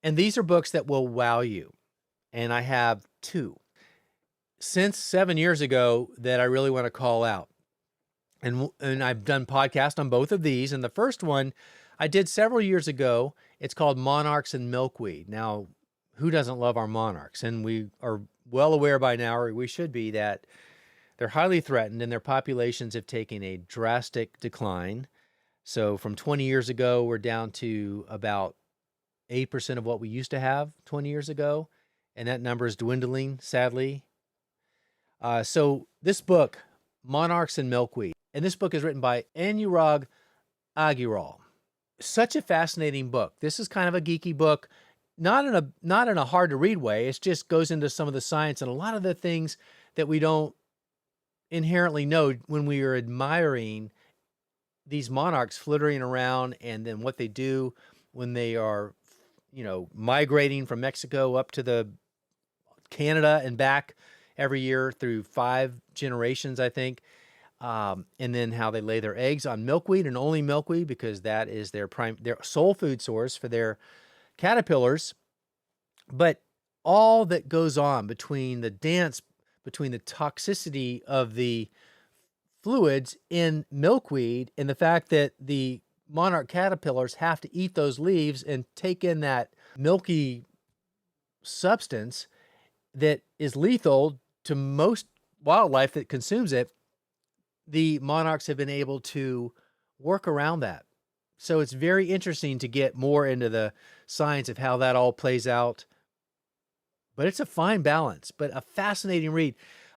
And these are books that will wow you. And I have two since 7 years ago that I really want to call out. And I've done podcasts on both of these. And the first one I did several years ago. It's called Monarchs and Milkweed. Now, who doesn't love our monarchs? And we are well aware by now, or we should be, that they're highly threatened and their populations have taken a drastic decline. So from 20 years ago, we're down to about 8% of what we used to have 20 years ago. And that number is dwindling, sadly. So this book, Monarchs and Milkweed, and this book is written by Anurag Agrawal. Such a fascinating book. This is kind of a geeky book, not in a hard to read way. It just goes into some of the science and a lot of the things that we don't inherently know when we are admiring these monarchs flittering around, and then what they do when they are, migrating from Mexico up to the Canada and back every year through 5 generations, I think. And then how they lay their eggs on milkweed and only milkweed, because that is their sole food source for their caterpillars. But all that goes on between the dance, between the toxicity of the fluids in milkweed and the fact that the monarch caterpillars have to eat those leaves and take in that milky substance that is lethal to most wildlife that consumes it, the monarchs have been able to work around that. So it's very interesting to get more into the science of how that all plays out. But it's a fine balance, but a fascinating read.